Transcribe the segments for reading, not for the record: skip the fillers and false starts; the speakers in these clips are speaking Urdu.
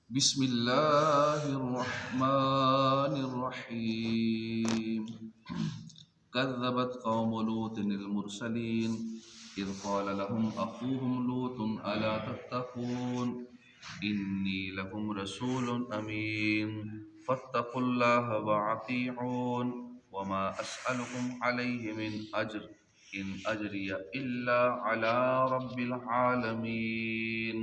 بسم الله الرحمن الرحيم. كذبت قوم لوط المرسلين إذ قال لهم أخوهم لوط ألا تتقون إني لكم رسول أمين فاتقوا الله وأطيعون وما أسألكم عليه من أجر إن أجري إلا على رب العالمين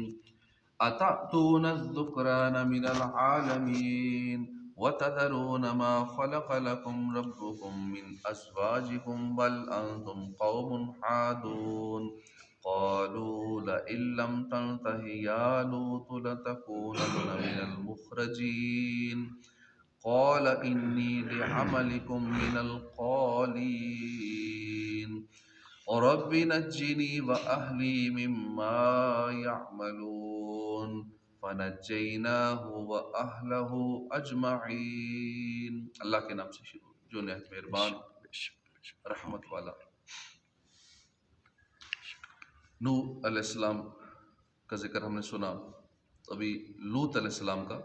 أتأتون الذكران من العالمين وتذرون ما خلق لكم ربكم من أزواجكم بل أنتم قوم عادون قالوا لئن لم تنته يا لوط لتكونن من المخرجين قال إني لعملكم من القالين رب نجني وأهلي مما يعملون فنجيناه وأهله أجمعین۔ اللہ کے نام سے شروع جو نہایت مہربان رحمت والا۔ نوح علیہ السلام کا ذکر ہم نے سنا، ابھی لوط علیہ السلام کا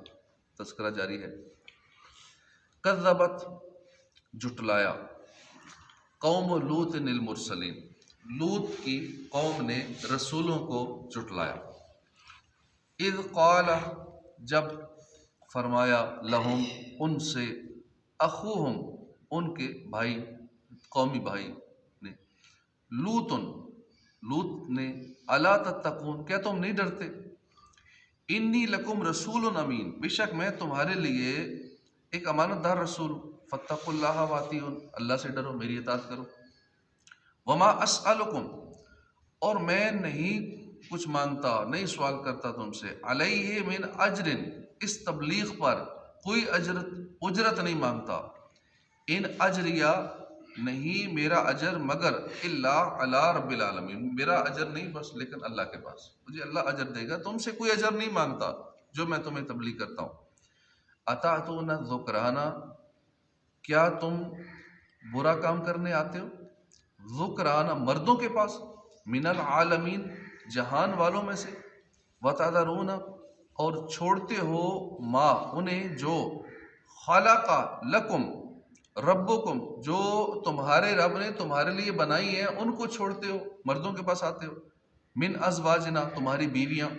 تذکرہ جاری ہے۔ کذبت جھٹلایا، قوم لوط المرسلین، لوط کی قوم نے رسولوں کو جھٹلایا۔ اذ قال، جب فرمایا، لہم، ان سے، اخوہم، ان کے بھائی، قومی بھائی نے، لوط نے، الا تتقون، کیا تم نہیں ڈرتے؟ انی لکم رسول امین، بے شک میں تمہارے لیے ایک امانت دار رسول ہوں۔ فاتقوا اللہ واطیعون، اللہ سے ڈرو، میری اطاعت کرو۔ وما اسألکم، اور میں نہیں کچھ مانگتا، نہیں سوال کرتا تم سے، علیہ من اجر، اس تبلیغ پر کوئی اجرت نہیں مانگتا۔ ان اجریہ، نہیں میرا اجر مگر الا علی رب العالمین، میرا اجر نہیں بس لیکن اللہ کے پاس، مجھے اللہ اجر دے گا، تم سے کوئی اجر نہیں مانگتا جو میں تمہیں تبلیغ کرتا ہوں۔ اتاتون الذکران، کیا تم برا کام کرنے آتے ہو؟ ذکران، مردوں کے پاس، من العالمین، جہان والوں میں سے، وتذرون، اور چھوڑتے ہو، ما، انہیں، جو، خلق لکم ربکم، جو تمہارے رب نے تمہارے لیے بنائی ہیں، ان کو چھوڑتے ہو، مردوں کے پاس آتے ہو۔ من ازواجنا، تمہاری بیویاں،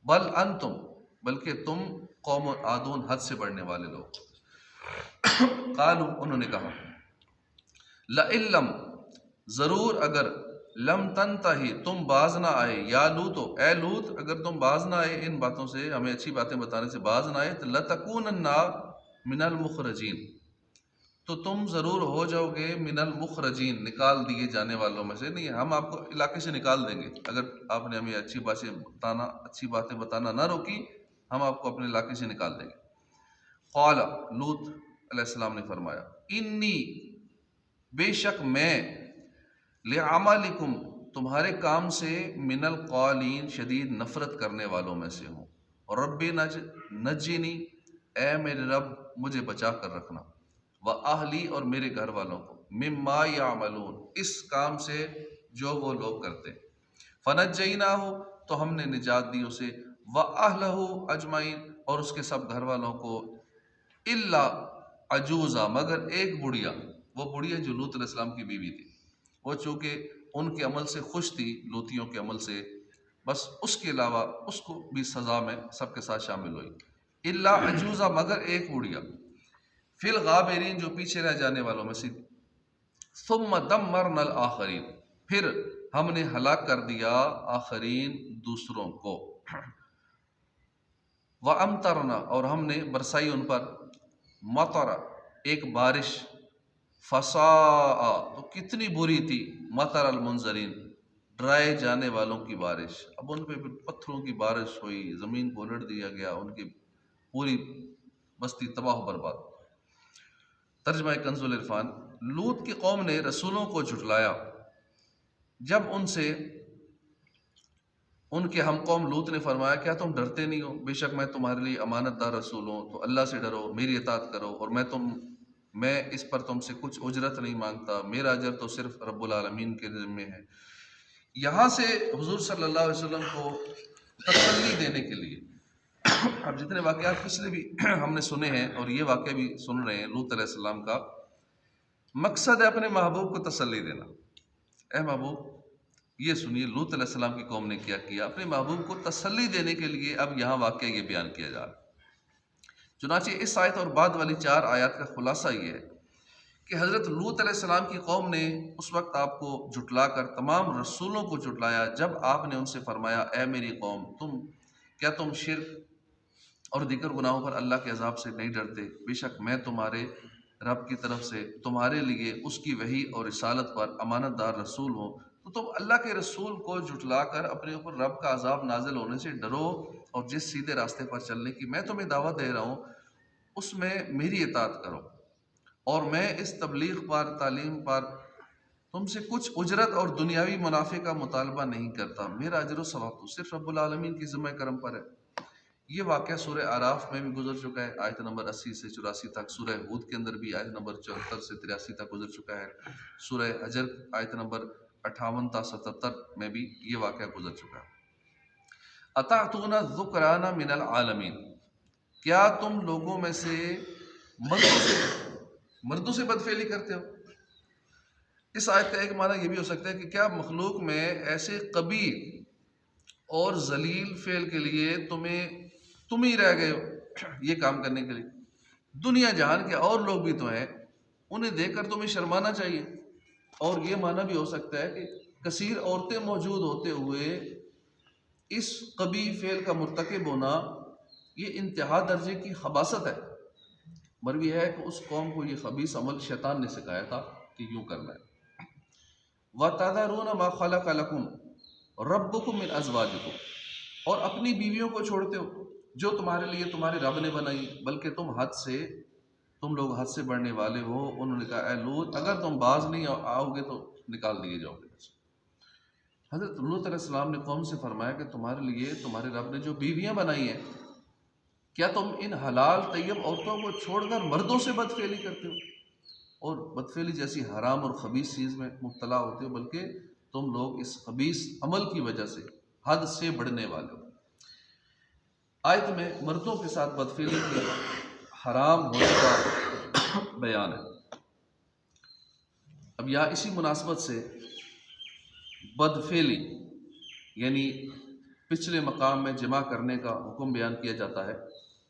بل انتم، بلکہ تم قوم عادون، حد سے بڑھنے والے لوگ۔ قالوا، انہوں نے کہا، لئن لم، ضرور اگر، لم تنتہی، تم باز نہ آئے، یا لوط، اے لوط، اگر تم باز نہ آئے ان باتوں سے، ہمیں اچھی باتیں بتانے سے باز نہ آئے، تو لتکونن من المخرجین، تو تم ضرور ہو جاؤ گے من المخرجین، نکال دیے جانے والوں میں سے۔ نہیں، ہم آپ کو علاقے سے نکال دیں گے اگر آپ نے ہمیں اچھی باتیں بتانا نہ روکی، ہم آپ کو اپنے علاقے سے نکال دیں گے۔ قال، لوط علیہ السلام نے فرمایا، انی، بے شک میں، لعملکم، تمہارے کام سے، من القالین، شدید نفرت کرنے والوں میں سے ہوں۔ رب نجنی، اے میرے رب مجھے بچا کر رکھنا، وأہلی، اور میرے گھر والوں کو، مما یعملون، اس کام سے جو وہ لوگ کرتے۔ فنجیناہ، تو ہم نے نجات دی اسے، وأہلہ اجمعین، اور اس کے سب گھر والوں کو، الا عجوزہ، مگر ایک بڑھیا، وہ بڑھیا جو لوط علیہ السلام کی بیوی تھی، وہ چونکہ ان کے عمل سے خوش تھی، لوطیوں کے عمل سے، بس اس کے علاوہ اس کو بھی سزا میں سب کے ساتھ شامل ہوئی۔ الا عجوزہ، مگر ایک بڑھیا، فی الغابرین، جو پیچھے رہ جانے والوں میں سے۔ ثم دمرنا الآخرین، پھر ہم نے ہلاک کر دیا آخرین، دوسروں کو۔ وَأَمْطَرْنَا، اور ہم نے برسائی ان پر، مطر، ایک بارش، فساء، تو کتنی بری تھی، مطر المنظرین، ڈرائے جانے والوں کی بارش۔ اب ان پہ پتھروں کی بارش ہوئی، زمین کو الٹ دیا گیا، ان کی پوری بستی تباہ و برباد۔ ترجمہ کنز العرفان، لوط کی قوم نے رسولوں کو جھٹلایا جب ان سے، ان کے ہم قوم لوط نے فرمایا، کیا تم ڈرتے نہیں ہو؟ بے شک میں تمہارے لیے امانت دار رسول ہوں، تو اللہ سے ڈرو، میری اطاعت کرو، اور میں اس پر تم سے کچھ اجرت نہیں مانگتا، میرا اجر تو صرف رب العالمین کے ذمے ہے۔ یہاں سے حضور صلی اللہ علیہ وسلم کو تسلی دینے کے لیے اب جتنے واقعات پچھلے بھی ہم نے سنے ہیں اور یہ واقعہ بھی سن رہے ہیں لوط علیہ السلام کا، مقصد ہے اپنے محبوب کو تسلی دینا۔ اے محبوب یہ سنیے لوط علیہ السلام کی قوم نے کیا کیا، اپنے محبوب کو تسلی دینے کے لیے اب یہاں واقعہ یہ بیان کیا جا رہا ہے۔ چنانچہ اس آیت اور بعد والی 4 آیات کا خلاصہ یہ ہے کہ حضرت لوط علیہ السلام کی قوم نے اس وقت آپ کو جھٹلا کر تمام رسولوں کو جھٹلایا جب آپ نے ان سے فرمایا اے میری قوم کیا تم شرک اور دیگر گناہوں پر اللہ کے عذاب سے نہیں ڈرتے؟ بے شک میں تمہارے رب کی طرف سے تمہارے لیے اس کی وحی اور رسالت پر امانت دار رسول ہوں، تو تم اللہ کے رسول کو جھٹلا کر اپنے اوپر رب کا عذاب نازل ہونے سے ڈرو، اور جس سیدھے راستے پر چلنے کی میں تمہیں دعوت دے رہا ہوں اس میں میری اطاعت کرو، اور میں اس تبلیغ پر تعلیم پر تم سے کچھ اجرت اور دنیاوی منافع کا مطالبہ نہیں کرتا، میرا اجر و ثواب تو صرف رب العالمین کی ذمہ کرم پر ہے۔ یہ واقعہ سورہ اعراف میں بھی گزر چکا ہے، آیت نمبر 80 سے 84 تک، سورہ ہود کے اندر بھی آیت نمبر 74 سے 83 تک گزر چکا ہے، سورہ حجر آیت نمبر 58 تا 77 میں بھی یہ واقعہ گزر چکا ہے۔ اتعتون الذکران من العالمین، کیا تم لوگوں میں سے مردوں سے بدفعلی کرتے ہو؟ اس آیت کا ایک معنی یہ بھی ہو سکتا ہے کہ کیا مخلوق میں ایسے قبیح اور ذلیل فعل کے لیے تم ہی رہ گئے ہو یہ کام کرنے کے لیے؟ دنیا جہان کے اور لوگ بھی تو ہیں، انہیں دیکھ کر تمہیں شرمانا چاہیے۔ اور یہ معنی بھی ہو سکتا ہے کہ کثیر عورتیں موجود ہوتے ہوئے اس قبیح فعل کا مرتکب ہونا یہ انتہا درجے کی خباثت ہے۔ مروی ہے کہ اس قوم کو یہ خبیث عمل شیطان نے سکھایا تھا کہ یوں کرنا ہے۔ وَتَذَرُونَ مَا خَلَقَ لَكُمْ رَبُّكُمْ مِنْ أَزْوَاجِكُمْ، اور اپنی بیویوں کو چھوڑتے ہو جو تمہارے لیے تمہارے رب نے بنائی، بلکہ تم لوگ حد سے بڑھنے والے ہو۔ انہوں نے کہا اے لوط اگر تم باز نہیں آؤ گے تو نکال دیے جاؤ گے۔ حضرت لوط علیہ السلام نے قوم سے فرمایا کہ تمہارے لیے تمہارے رب نے جو بیویاں بنائی ہیں، کیا تم ان حلال طیب عورتوں کو چھوڑ کر مردوں سے بدفعلی کرتے ہو اور بدفعلی جیسی حرام اور خبیث چیز میں مبتلا ہوتے ہو، بلکہ تم لوگ اس خبیث عمل کی وجہ سے حد سے بڑھنے والے ہو۔ آیت میں مردوں کے ساتھ بدفعلی کے حرام ہونے کا بیان ہے۔ اب یہاں اسی مناسبت سے بدفعلی یعنی پچھلے مقام میں جمع کرنے کا حکم بیان کیا جاتا ہے،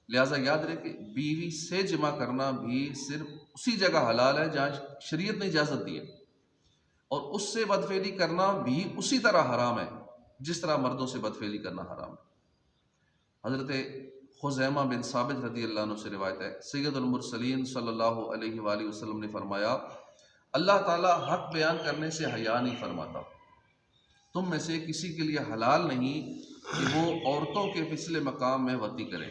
لہٰذا یاد رہے کہ بیوی سے جمع کرنا بھی صرف اسی جگہ حلال ہے جہاں شریعت نے اجازت دی ہے، اور اس سے بدفعلی کرنا بھی اسی طرح حرام ہے جس طرح مردوں سے بدفعلی کرنا حرام ہے۔ حضرت خزیمہ بن ثابت رضی اللہ عنہ سے روایت ہے، سید المرسلین صلی اللہ علیہ وآلہ وسلم نے فرمایا اللہ تعالیٰ حق بیان کرنے سے حیا نہیں فرماتا، تم میں سے کسی کے لیے حلال نہیں کہ وہ عورتوں کے پچھلے مقام میں وطی کرے۔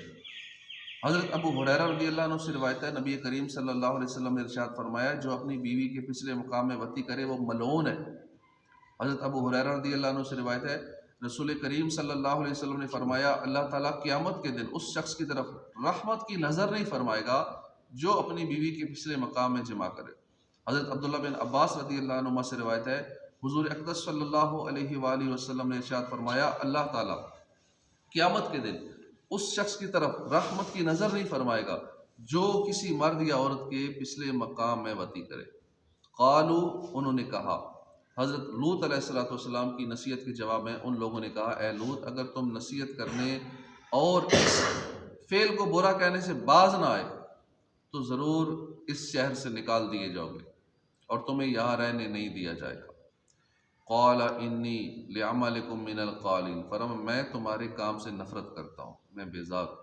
حضرت ابو ہریرہ رضی اللہ عنہ سے روایت ہے، نبی کریم صلی اللہ علیہ وسلم نے ارشاد فرمایا جو اپنی بیوی کے پچھلے مقام میں وطی کرے وہ ملعون ہے۔ حضرت ابو ہریرہ رضی اللہ عنہ سے روایت ہے، رسول کریم صلی اللہ علیہ وسلم نے فرمایا اللہ تعالیٰ قیامت کے دن اس شخص کی طرف رحمت کی نظر نہیں فرمائے گا جو اپنی بیوی کے پچھلے مقام میں جمع کرے۔ حضرت عبداللہ بن عباس رضی اللہ عنہ سے روایت ہے، حضور اقدس صلی اللہ علیہ وآلہ وسلم نے ارشاد فرمایا اللہ تعالیٰ قیامت کے دن اس شخص کی طرف رحمت کی نظر نہیں فرمائے گا جو کسی مرد یا عورت کے پچھلے مقام میں وطی کرے۔ قالو، انہوں نے کہا، حضرت لوط علیہ السلام کی نصیحت کے جواب میں ان لوگوں نے کہا اے لوط اگر تم نصیحت کرنے اور اس فعل کو برا کہنے سے باز نہ آئے تو ضرور اس شہر سے نکال دیے جاؤ گے اور تمہیں یہاں رہنے نہیں دیا جائے گا۔ قال انی لعملکم من القالین، فرمایا میں تمہارے کام سے نفرت کرتا ہوں، میں بیزار ہوں،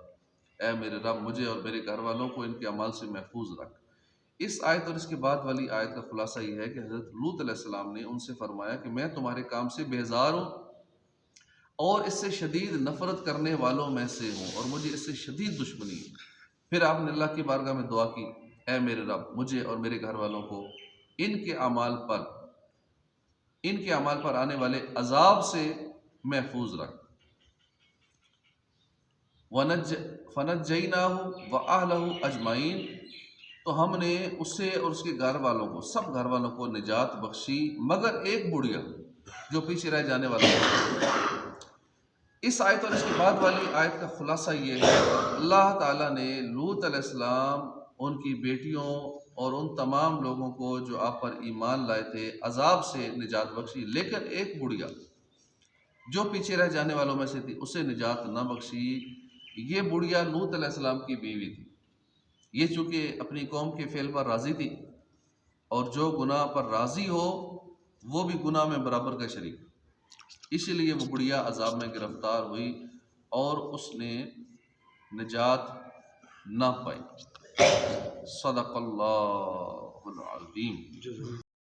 اے میرے رب مجھے اور میرے گھر والوں کو ان کے اعمال سے محفوظ رکھ۔ اس آیت اور اس کے بعد والی آیت کا خلاصہ یہ ہے کہ حضرت لوط علیہ السلام نے ان سے فرمایا کہ میں تمہارے کام سے بیزار ہوں اور اس سے شدید نفرت کرنے والوں میں سے ہوں اور مجھے اس سے شدید دشمنی ہے۔ پھر آپ نے اللہ کی بارگاہ میں دعا کی اے میرے رب مجھے اور میرے گھر والوں کو ان کے اعمال پر آنے والے عذاب سے محفوظ رکھ۔ فَنَجَّيْنَاهُ وَأَهْلَهُ أَجْمَعِينَ، تو ہم نے اسے اور اس کے گھر والوں کو سب گھر والوں کو نجات بخشی مگر ایک بڑھیا جو پیچھے رہ جانے والا ہے۔ اس آیت اور اس کے بعد والی آیت کا خلاصہ یہ ہے، اللہ تعالیٰ نے لوط علیہ السلام، ان کی بیٹیوں اور ان تمام لوگوں کو جو آپ پر ایمان لائے تھے عذاب سے نجات بخشی، لیکن ایک بڑھیا جو پیچھے رہ جانے والوں میں سے تھی اسے نجات نہ بخشی۔ یہ بڑھیا لوط علیہ السلام کی بیوی تھی، یہ چونکہ اپنی قوم کے فعل پر راضی تھی، اور جو گناہ پر راضی ہو وہ بھی گناہ میں برابر کا شریک، اسی لیے وہ بڑھیا عذاب میں گرفتار ہوئی اور اس نے نجات نہ پائی۔ صدق اللہ العظیم۔